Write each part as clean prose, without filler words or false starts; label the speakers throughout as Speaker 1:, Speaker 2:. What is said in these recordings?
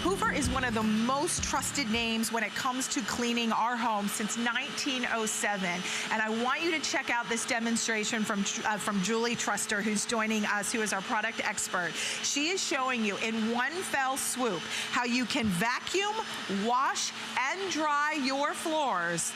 Speaker 1: Hoover is one of the most trusted names when it comes to cleaning our homes since 1907. And I want you to check out this demonstration from Julie Truster, who's joining us, who is our product expert. She is showing you in one fell swoop how you can vacuum, wash, and dry your floors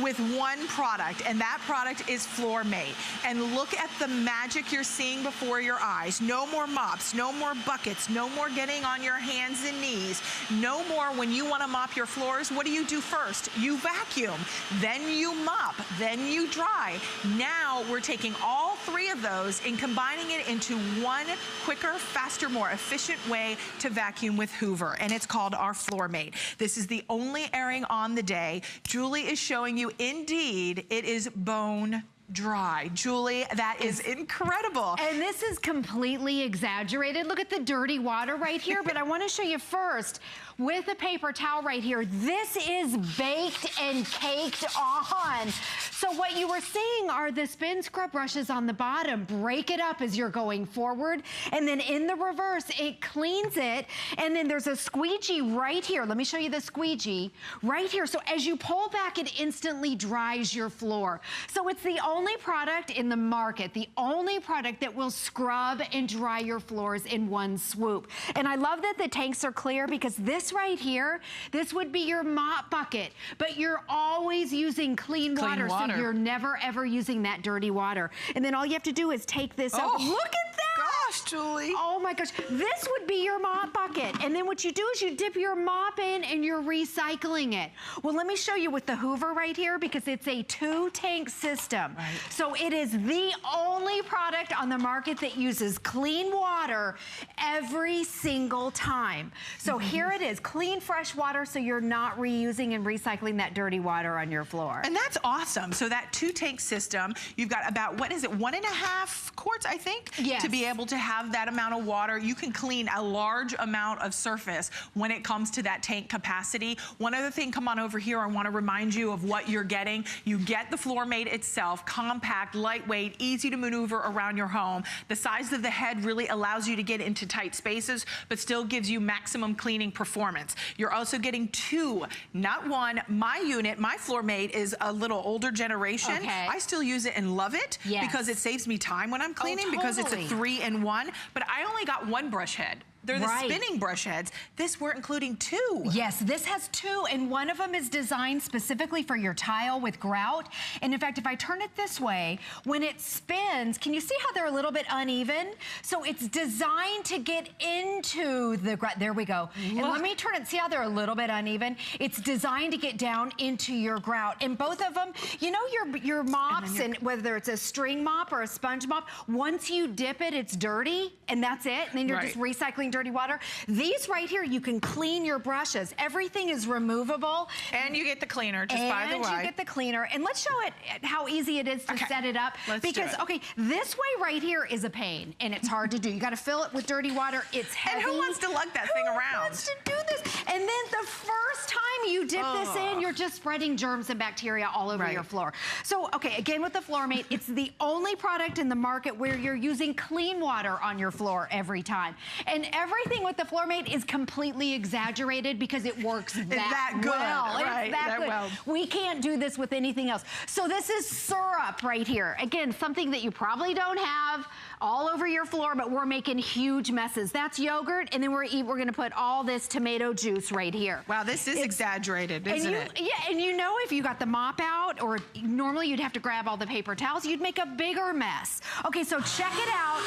Speaker 1: with one product, and that product is FloorMate. And look at the magic you're seeing before your eyes. No more mops, no more buckets, no more getting on your hands and knees. No more when you want to mop your floors, what do you do first? You vacuum, then you mop, then you dry. Now we're taking all three of those and combining it into one quicker, faster, more efficient way to vacuum with Hoover, and it's called our FloorMate. This is the only airing on the day. Julie is showing you, indeed, it is bone dry. Julie, that is incredible.
Speaker 2: And this is completely exaggerated. Look at the dirty water right here, but I want to show you first with a paper towel right here. This is baked and caked on. So what you were seeing are the spin scrub brushes on the bottom. Break it up as you're going forward, and then in the reverse, it cleans it, and then there's a squeegee right here. Let me show you the squeegee right here. So as you pull back, it instantly dries your floor. So it's the only product in the market, the only product that will scrub and dry your floors in one swoop. And I love that the tanks are clear, because this right here, this would be your mop bucket, but you're always using clean water. So you're never ever using that dirty water. And then all you have to do is take this out. Look at that!
Speaker 1: Gosh, Julie.
Speaker 2: Oh my gosh. This would be your mop bucket. And then what you do is you dip your mop in and you're recycling it. Well, let me show you with the Hoover right here, because it's a 2-tank system. Right. So it is the only product on the market that uses clean water every single time. So here it is, clean, fresh water, so you're not reusing and recycling that dirty water on your floor.
Speaker 1: And that's awesome. So that 2-tank system, you've got about, what is it, 1.5 quarts, I think?
Speaker 2: Yes.
Speaker 1: To be able to have that amount of water. You can clean a large amount of surface when it comes to that tank capacity. One other thing, come on over here, I want to remind you of what you're getting. You get the FloorMate itself, compact, lightweight, easy to maneuver around your home. The size of the head really allows you to get into tight spaces, but still gives you maximum cleaning performance. You're also getting 2, not 1. My unit, my FloorMate, is a little older generation.
Speaker 2: Okay.
Speaker 1: I still use it and love it because it saves me time when I'm cleaning, because it's a 3-in-1, but I only got 1 brush head. They're the spinning brush heads. This, we're including 2.
Speaker 2: Yes, this has 2, and one of them is designed specifically for your tile with grout. And in fact, if I turn it this way, when it spins, can you see how they're a little bit uneven? So it's designed to get into the grout. There we go. Look. And let me turn it, see how they're a little bit uneven? It's designed to get down into your grout. And both of them, you know your mops, and whether it's a string mop or a sponge mop, once you dip it, it's dirty, and that's it. And then you're just recycling dirty water. These right here, you can clean your brushes. Everything is removable.
Speaker 1: And you get the cleaner, just by the way.
Speaker 2: And you get the cleaner. And let's show it how easy it is to set it up. Because, this way right here is a pain, and it's hard to do. You got to fill it with dirty water. It's heavy.
Speaker 1: And who wants to lug that thing around?
Speaker 2: Who wants to do this? And then the first time you dip this in, you're just spreading germs and bacteria all over your floor. So, again, with the FloorMate, it's the only product in the market where you're using clean water on your floor every time. And everything with the FloorMate is completely exaggerated because it works that
Speaker 1: good,
Speaker 2: well.
Speaker 1: Right,
Speaker 2: it's that good.
Speaker 1: Well.
Speaker 2: We can't do this with anything else. So this is syrup right here. Again, something that you probably don't have all over your floor, but we're making huge messes. That's yogurt, and then we're gonna put all this tomato juice right here.
Speaker 1: Wow, this is exaggerated, isn't it?
Speaker 2: Yeah, and you know, if you got the mop out, or normally you'd have to grab all the paper towels, you'd make a bigger mess. Okay, so check it out.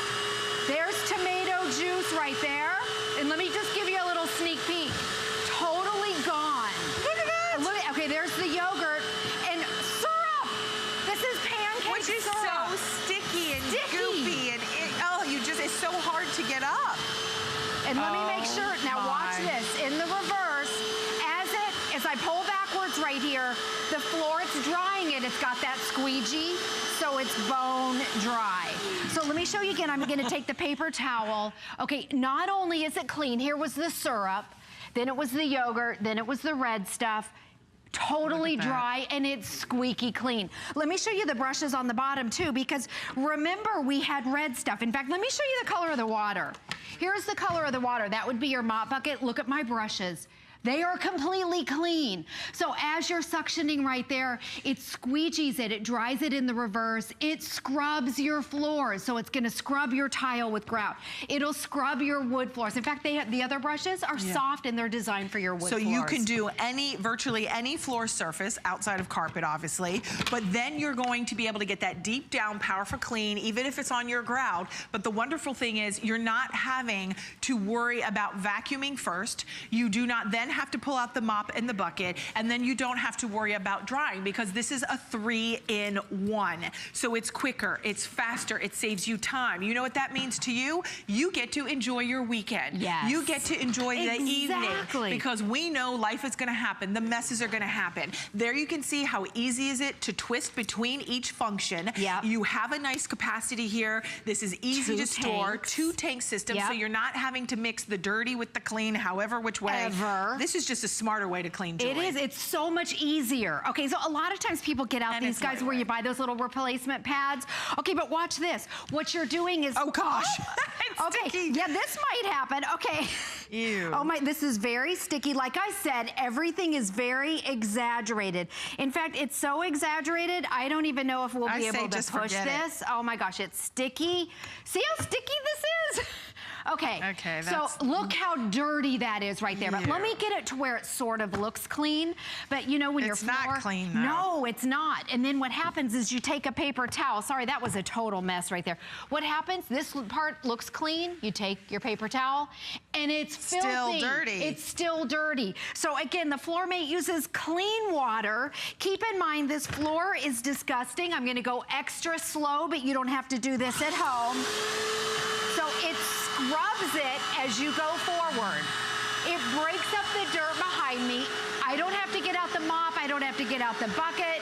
Speaker 2: There's tomato juice right there. And let me just give you a little sneak peek. Totally gone.
Speaker 1: Look at that.
Speaker 2: Look at, okay, there's the yogurt. And syrup. This is pancake
Speaker 1: Which is
Speaker 2: syrup.
Speaker 1: so sticky and goopy. And it's so hard to get up.
Speaker 2: And let me make sure. Now watch this. In the reverse, as I pull backwards right here, the floor, it's drying it. It's got that squeegee, so it's bone dry. So let me show you again. I'm going to take the paper towel. Okay, not only is it clean, here was the syrup, then it was the yogurt, then it was the red stuff. totally dry, and it's squeaky clean. Let me show you the brushes on the bottom too, because remember we had red stuff. In fact, let me show you the color of the water. Here's the color of the water. That would be your mop bucket. Look at my brushes. They are completely clean. So as you're suctioning right there, it squeegees it, it dries it in the reverse, it scrubs your floors. So it's gonna scrub your tile with grout. It'll scrub your wood floors. In fact, the other brushes are soft and they're designed for your wood floors.
Speaker 1: So you can do virtually any floor surface outside of carpet, obviously, but then you're going to be able to get that deep down, powerful clean, even if it's on your grout. But the wonderful thing is you're not having to worry about vacuuming first. You do not then have to pull out the mop and the bucket, and then you don't have to worry about drying because this is a 3-in-1. So it's quicker, it's faster, it saves you time. You know what that means to you? You get to enjoy your weekend.
Speaker 2: Yes.
Speaker 1: You get to enjoy the evening because we know life is gonna happen, the messes are gonna happen. There you can see how easy is it to twist between each function.
Speaker 2: Yep.
Speaker 1: You have a nice capacity here. This is easy to store, 2-tank system, so you're not having to mix the dirty with the clean, however which way. This is just a smarter way to clean, Julie.
Speaker 2: It is. It's so much easier. Okay, so a lot of times people get out these guys where you buy those little replacement pads. Okay, but watch this. What you're doing is...
Speaker 1: Oh, gosh.
Speaker 2: Okay,
Speaker 1: sticky.
Speaker 2: yeah, this might happen. Okay.
Speaker 1: Ew.
Speaker 2: Oh, my, this is very sticky. Like I said, everything is very exaggerated. In fact, it's so exaggerated, I don't even know if we'll be able to push this. Oh, my gosh, it's sticky. See how sticky this is? Okay, so look how dirty that is right there. But let me get it to where it sort of looks clean. But you know when your floor... It's not clean though. No, it's not. And then what happens is you take a paper towel. Sorry, that was a total mess right there. What happens, this part looks clean. You take your paper towel and it's filthy. Still dirty. It's still dirty. So again, the FloorMate uses clean water. Keep in mind this floor is disgusting. I'm gonna go extra slow, but you don't have to do this at home. So it scrubs it as you go forward. It breaks up the dirt behind me. I don't have to get out the mop. I don't have to get out the bucket.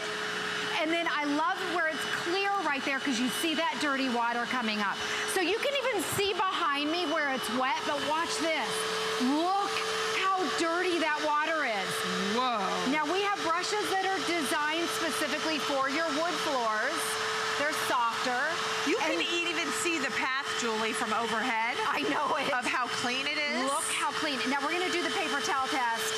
Speaker 2: And then I love where it's clear right there because you see that dirty water coming up. So you can even see behind me where it's wet, but watch this. Look how dirty that water is. Whoa. Now we have brushes that are designed specifically for your wood floors. They're softer.
Speaker 1: You can even see the path, Julie, from overhead.
Speaker 2: I know it.
Speaker 1: Of how clean it is.
Speaker 2: Look how clean. Now we're gonna do the paper towel test.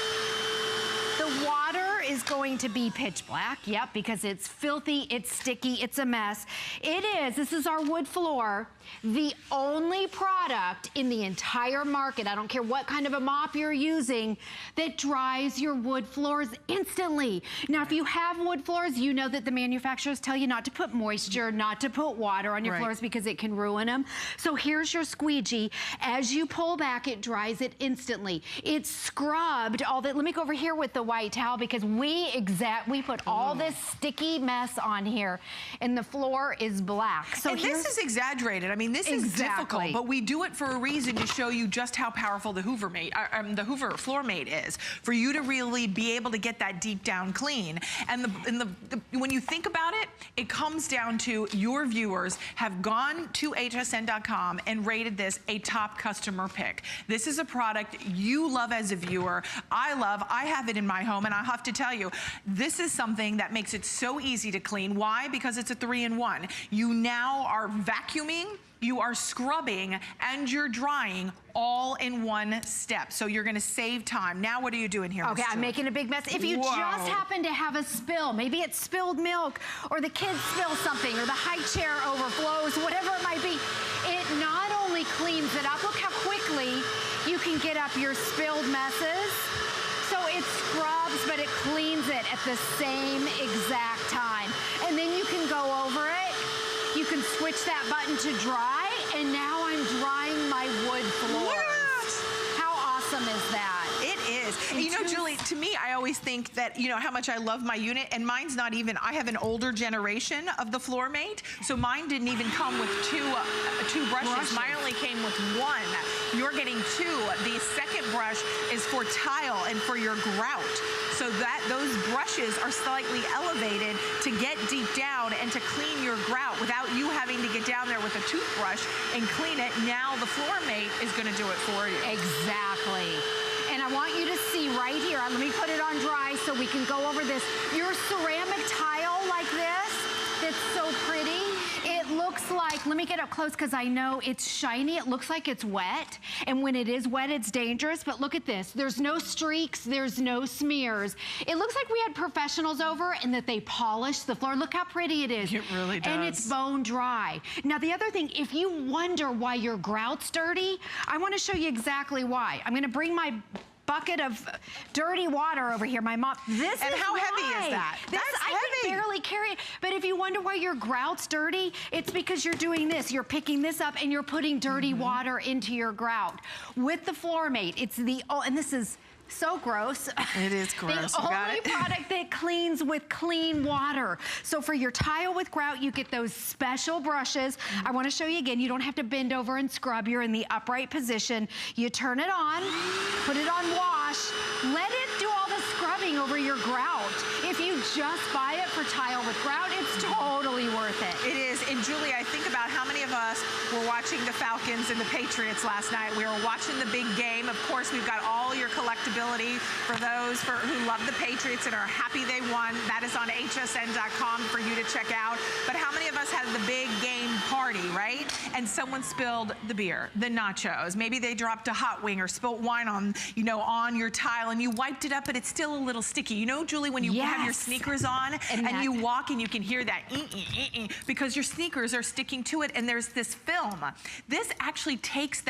Speaker 2: The water is going to be pitch black, yep, because it's filthy, it's sticky, it's a mess. It is, this is our wood floor, the only product in the entire market, I don't care what kind of a mop you're using, that dries your wood floors instantly. Now, if you have wood floors, you know that the manufacturers tell you not to put moisture, not to put water on your floors because it can ruin them. So here's your squeegee. As you pull back, it dries it instantly. It's scrubbed all that. Let me go over here with the white towel because we put all this sticky mess on here and the floor is black. So
Speaker 1: and this is exaggerated. I mean, this is difficult, but we do it for a reason to show you just how powerful the Hoover FloorMate is for you to really be able to get that deep down clean. And when you think about it, it comes down to your viewers have gone to hsn.com and rated this a top customer pick. This is a product you love as a viewer. I have it in my home, and I have to tell you, this is something that makes it so easy to clean. Why? Because it's a 3-in-1. You now are vacuuming, you are scrubbing, and you're drying all in one step. So you're gonna save time. Now what are you doing here?
Speaker 2: Okay, I'm making a big mess. If you just happen to have a spill, maybe it's spilled milk, or the kids spill something, or the high chair overflows, whatever it might be, it not only cleans it up, look how quickly you can get up your spilled messes. So it scrubs, but it cleans it at the same exact time. And then you can go over it. You can switch that button to dry, and now I'm drying my wood floors. How awesome is that?
Speaker 1: It is. You know, Julie, to me, I always think that, you know, how much I love my unit, and mine's not even, I have an older generation of the FloorMate, so mine didn't even come with two brushes. Mine only came with one. You're getting two. The second brush is for tile and for your grout. So that those brushes are slightly elevated to get deep down and to clean your grout without you having to get down there with a toothbrush and clean it. Now the FloorMate is gonna do it for you.
Speaker 2: Exactly. And I I want you to see right here. Let me put it on dry so we can go over this. Your ceramic tile like this, that's so pretty. It looks like, let me get up close because I know it's shiny. It looks like it's wet. And when it is wet, it's dangerous. But look at this. There's no streaks. There's no smears. It looks like we had professionals over and that they polished the floor. Look how pretty it is.
Speaker 1: It really does.
Speaker 2: And it's bone dry. Now, the other thing, if you wonder why your grout's dirty, I want to show you exactly why. I'm going to bring my bucket of dirty water over here, my mop. This
Speaker 1: and
Speaker 2: is
Speaker 1: how
Speaker 2: why.
Speaker 1: heavy is that?
Speaker 2: This,
Speaker 1: That's
Speaker 2: I
Speaker 1: heavy.
Speaker 2: can barely carry it. But if you wonder why your grout's dirty, it's because you're doing this. You're picking this up and you're putting dirty water into your grout. With the FloorMate, it's the, oh, and this is so gross.
Speaker 1: It is gross.
Speaker 2: The only product that cleans with clean water. So for your tile with grout, you get those special brushes. I want to show you again, you don't have to bend over and scrub. You're in the upright position. You turn it on, put it on wash, let it do all the scrubbing over your grout. If you just buy it for tile with grout, it's totally worth it.
Speaker 1: It is. And Julie, I think about how many of us were watching the Falcons and the Patriots last night. We were watching the big game. Of course, we've got all your collectibility for those who love the Patriots and are happy they won. That is on hsn.com for you to check out. But how many of us had the big game party, right? And someone spilled the beer, the nachos. Maybe they dropped a hot wing or spilt wine on, you know, on your tile and you wiped it up, but it's still a little sticky. You know, Julie, when you have your sneakers on and you walk and you can hear that because your sneakers are sticking to it and there's this film. This actually takes that